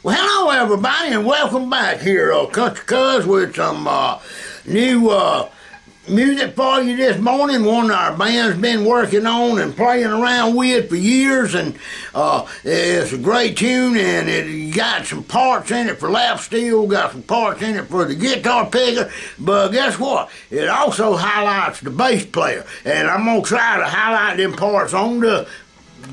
Well, hello everybody, and welcome back here, Country Cuz, with some new music for you this morning. One our band's been working on and playing around with for years, and it's a great tune, and it got some parts in it for lap steel, got some parts in it for the guitar picker, but guess what? It also highlights the bass player, and I'm going to try to highlight them parts on the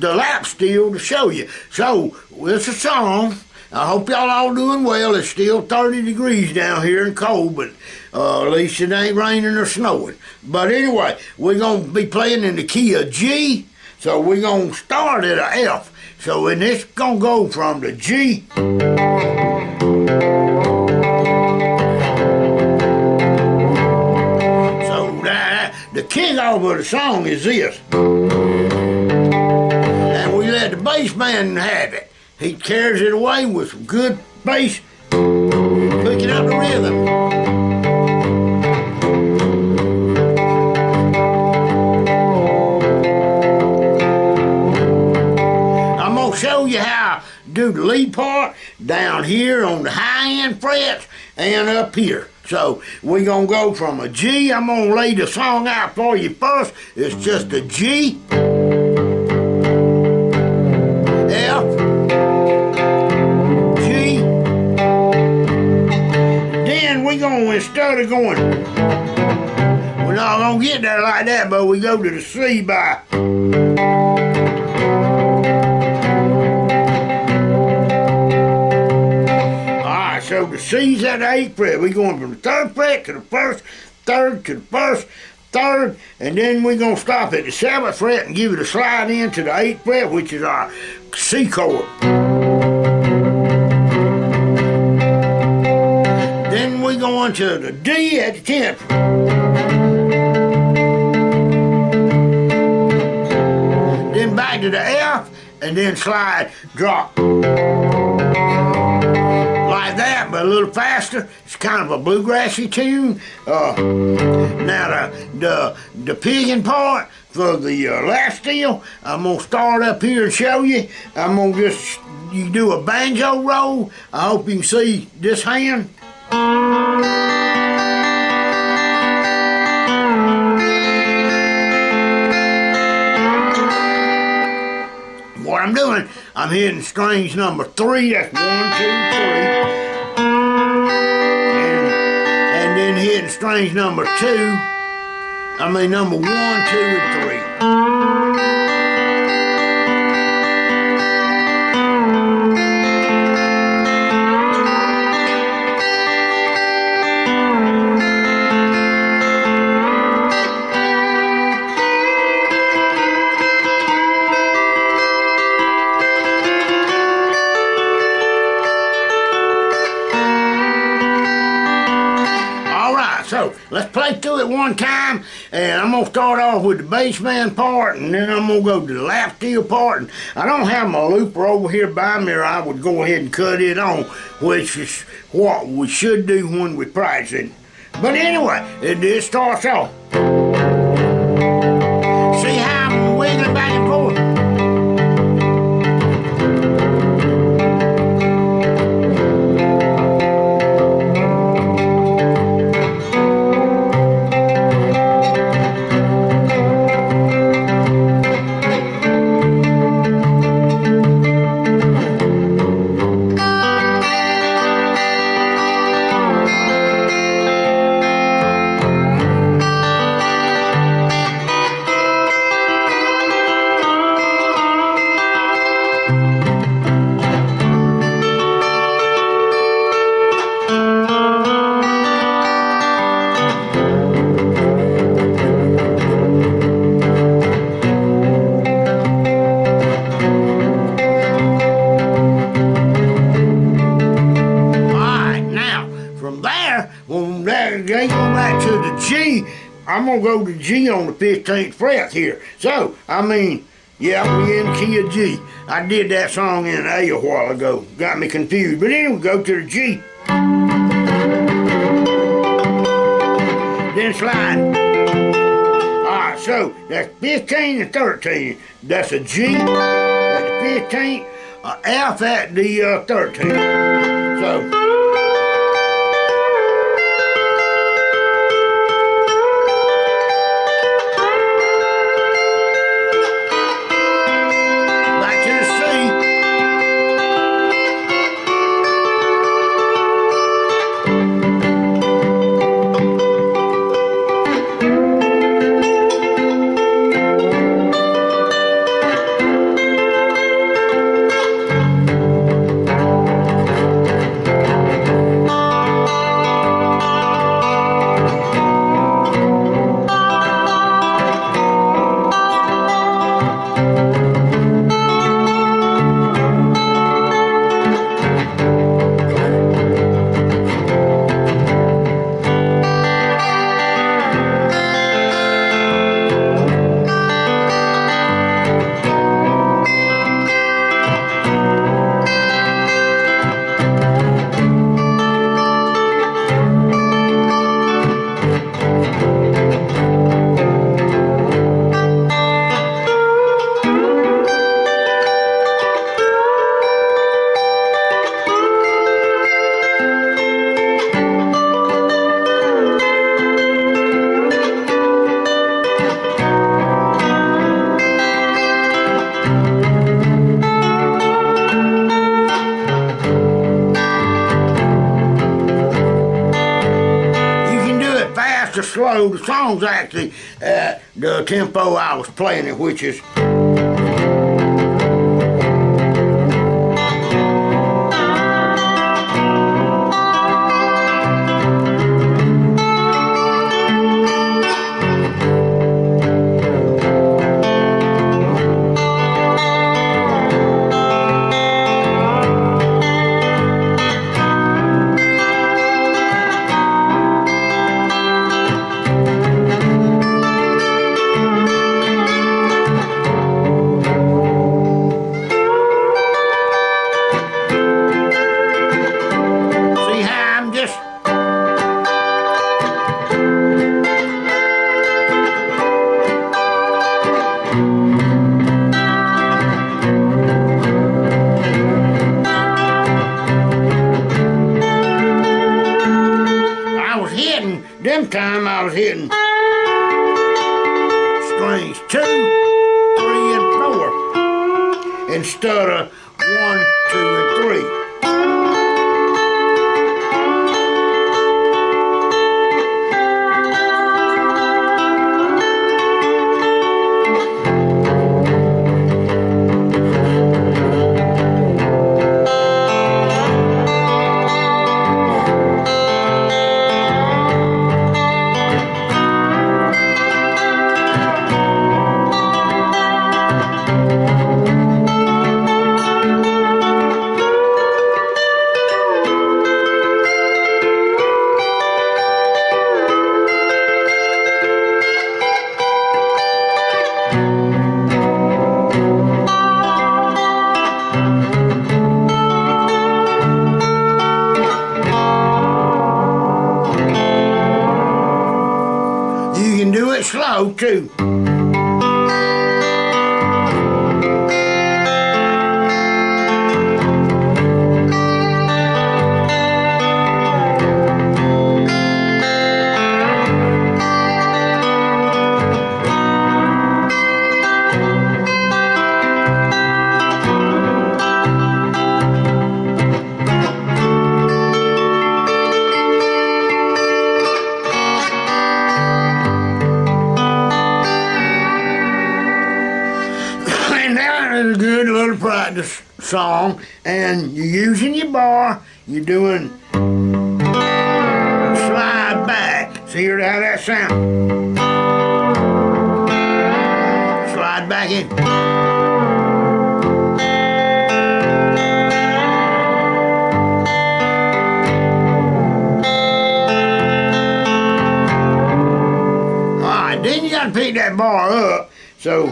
lap steel to show you. So, it's a song. I hope y'all all doing well. It's still 30 degrees down here and cold, but at least it ain't raining or snowing. But anyway, we're going to be playing in the key of G, so we're going to start at a F. So, and it's going to go from the G so the kickoff of the song is this. And we let the bass man have it. He carries it away with some good bass, picking up the rhythm. I'm going to show you how to do the lead part down here on the high end frets and up here. So we're going to go from a G. I'm going to lay the song out for you first. It's just a G, F, instead of going, we're not going to get there like that, but we go to the C by. Alright, so the C's at the 8th fret. We're going from the 3rd fret to the 1st, 3rd to the 1st, 3rd, and then we're going to stop at the 7th fret and give it a slide into the 8th fret, which is our C chord. We're going to the D at the 10th. Then back to the F, and then slide, drop. Like that, but a little faster. It's kind of a bluegrassy tune. Now the picking part for the lap steel, I'm going to start up here and show you. I'm going to just, you do a banjo roll. I hope you can see this hand. What I'm doing, I'm hitting strings number 3. That's 1, 2, 3, and then hitting strings number 2. I mean number 1, 2, and 3. So, let's play through it one time, and I'm going to start off with the bass man part, and then I'm going to go to the lap steel part. And I don't have my looper over here by me, or I would go ahead and cut it on, which is what we should do when we're practicing. But anyway, it starts off. See how I'm wiggling back and forth? They go back to the G. I'm going to go to G on the 15th fret here. So, I mean, yeah, we in the key of G. I did that song in A while ago. Got me confused. But anyway, go to the G. Then slide. Alright, so that's 15 and 13. That's a G. That's the 15th. a F at the 13th. So. Or slow. The song's actually the tempo I was playing it, which is them time I was hitting strings 2, 3, and 4 instead of 1, 2, and 3. You can do it slow too. A good little practice song, and you're using your bar, you're doing slide back. See how that sounds? Slide back in. Alright, then you gotta pick that bar up, so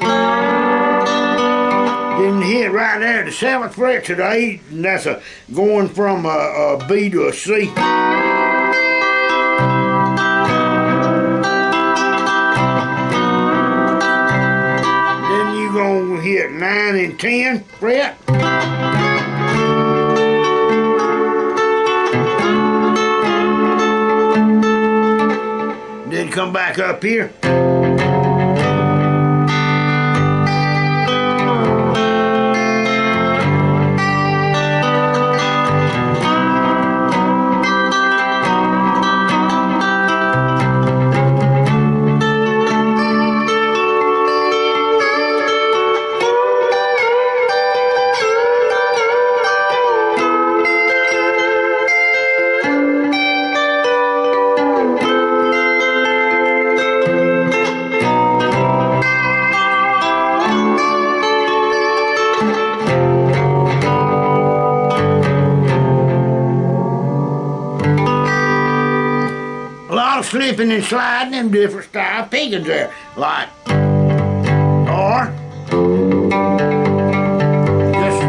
didn't hit right there, the 7th fret to the 8th, and that's going from a B to a C. Then you're going to hit 9 and 10 fret. come back up here. A lot of slipping and sliding and different style pickings there, like, or just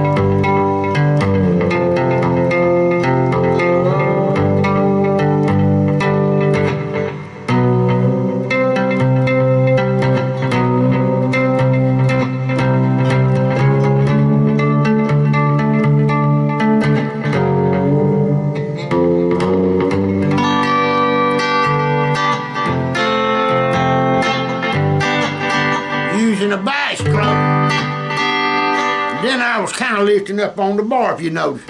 using a bass drum. Then I was kind of lifting up on the bar, if you notice.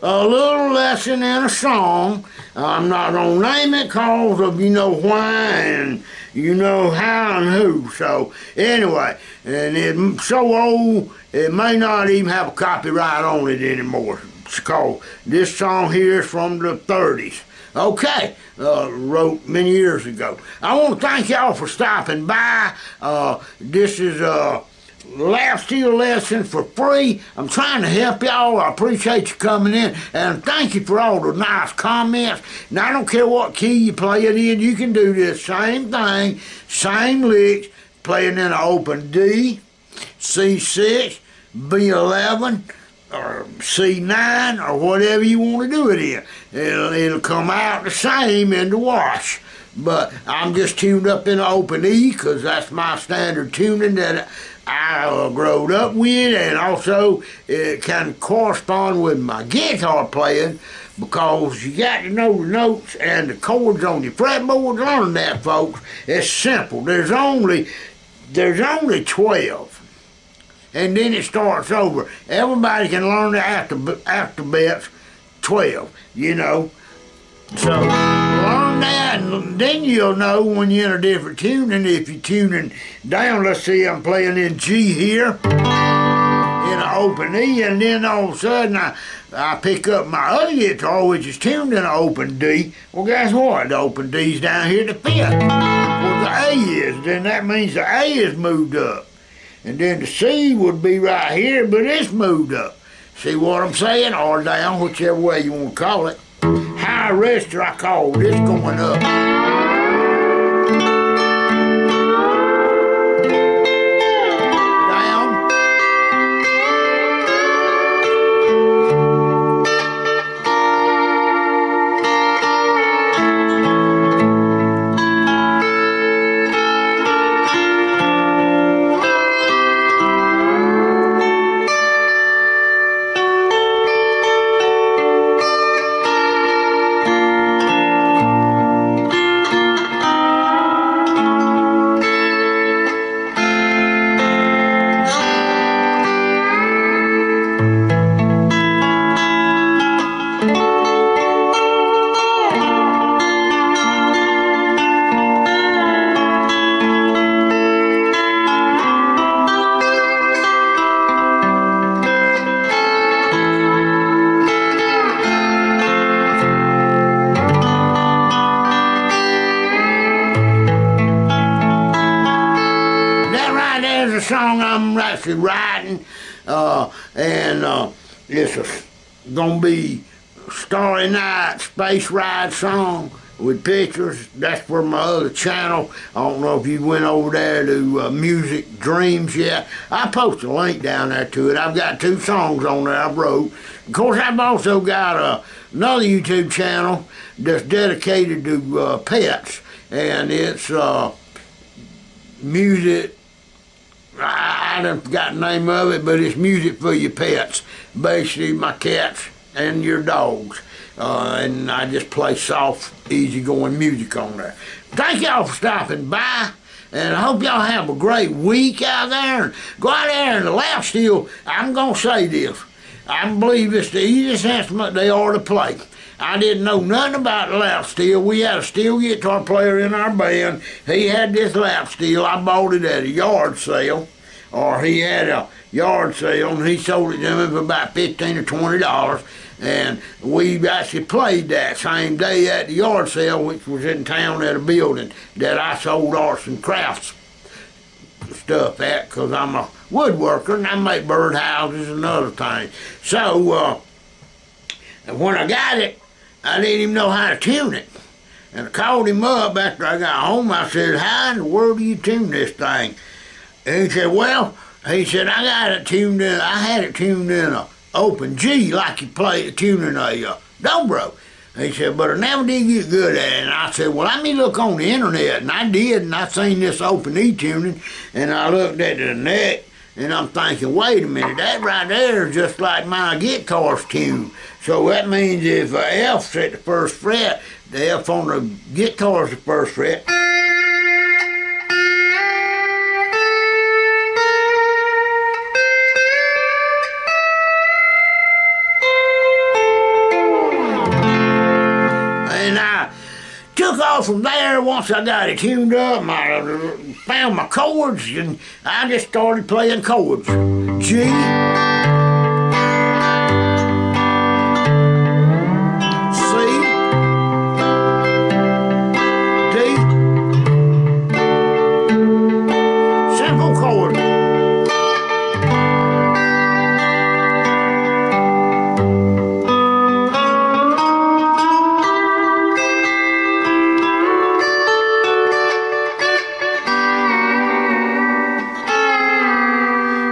A little lesson in a song. I'm not gonna name it cause of you know why and you know how and who. So anyway, and it's so old it may not even have a copyright on it anymore. It's called, this song here is from the 30s. Okay, wrote many years ago. I want to thank y'all for stopping by. This is lap steel lesson for free. I'm trying to help y'all. I appreciate you coming in, and thank you for all the nice comments. And I don't care what key you play it in, you can do this same thing, same licks, playing in an open D, C6, B11, or C9, or whatever you want to do it in. It'll come out the same in the wash. But I'm just tuned up in an open E because that's my standard tuning that I growed up with, and also it can correspond with my guitar playing because you got to know the notes and the chords on your fretboard. Learn that, folks. It's simple. There's only 12. And then it starts over. Everybody can learn the alphabets 12, you know. So learn that, and then you'll know when you're in a different tuning. If you're tuning down, let's see, I'm playing in G here, in an open E, and then all of a sudden I pick up my other guitar, which is tuned in an open D. Well, guess what? The open D's down here at the 5th. Well, the A is, then that means the A is moved up. And then the C would be right here, but it's moved up. See what I'm saying? Or down, whichever way you want to call it. High register, I call this going up. Down. song I'm actually writing, and it's gonna be Starry Night Space Ride song with pictures. That's for my other channel. I don't know if you went over there to Music Dreams yet. I post a link down there to it. I've got 2 songs on there I wrote. Of course, I've also got another YouTube channel that's dedicated to pets, and it's music. I don't forgot the name of it, but it's music for your pets. Basically, my cats and your dogs. And I just play soft, easygoing music on there. Thank y'all for stopping by, and I hope y'all have a great week out there. And go out there and the lap steel, I'm going to say this. I believe it's the easiest instrument they are to play. I didn't know nothing about the lap steel. We had a steel guitar player in our band. He had this lap steel. I bought it at a yard sale, or he had a yard sale, and he sold it to me for about $15 or $20. And we actually played that same day at the yard sale, which was in town at a building that I sold arts and crafts stuff at, because I'm a woodworker and I make birdhouses and other things. So when I got it, I didn't even know how to tune it. And I called him up after I got home. I said, how in the world do you tune this thing? And he said, well, he said, I got it tuned in. I had it tuned in a open G, like you play tuning a dobro. He said, but I never did get good at it. And I said, well, let me look on the internet. And I did, and I seen this open E tuning, and I looked at the neck, and I'm thinking, wait a minute, that right there is just like my guitar's tune. So that means if F's at the first fret, the F on the guitar's the first fret. Took off from there. Once I got it tuned up, I found my chords, and I just started playing chords. G, C, D, simple chords.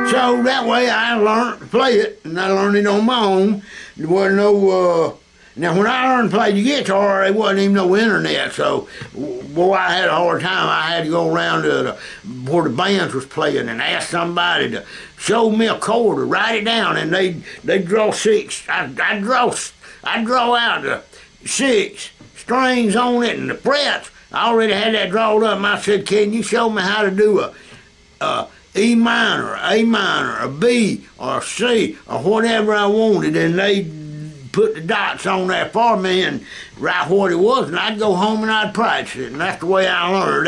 So that way I learned to play it, and I learned it on my own. There wasn't no, now when I learned to play the guitar, there wasn't even no internet, so boy, I had a hard time. I had to go around to where the bands was playing and ask somebody to show me a chord or write it down, and they'd draw 6. I'd draw out the 6 strings on it and the frets. I already had that drawn up, and I said, can you show me how to do a E minor, A minor, a B, or a C, or whatever I wanted, and they put the dots on there for me and write what it was, and I'd go home and I'd practice it, and that's the way I learned.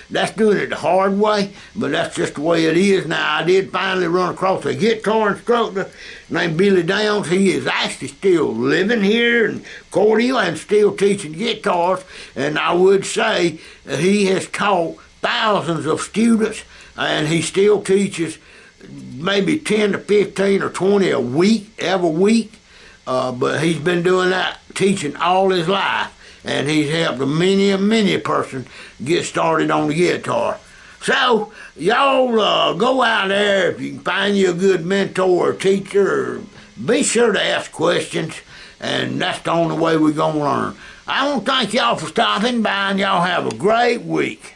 That's doing it the hard way, but that's just the way it is now. I did finally run across a guitar instructor named Billy Downs. He is actually still living here in Cordell and still teaching guitars, and I would say he has taught thousands of students, and he still teaches maybe 10 to 15 or 20 a week, every week. But he's been doing that, teaching all his life, and he's helped many a person get started on the guitar. So, y'all go out there, if you can find you a good mentor or teacher, be sure to ask questions, and that's the only way we're going to learn. I want to thank y'all for stopping by, and y'all have a great week.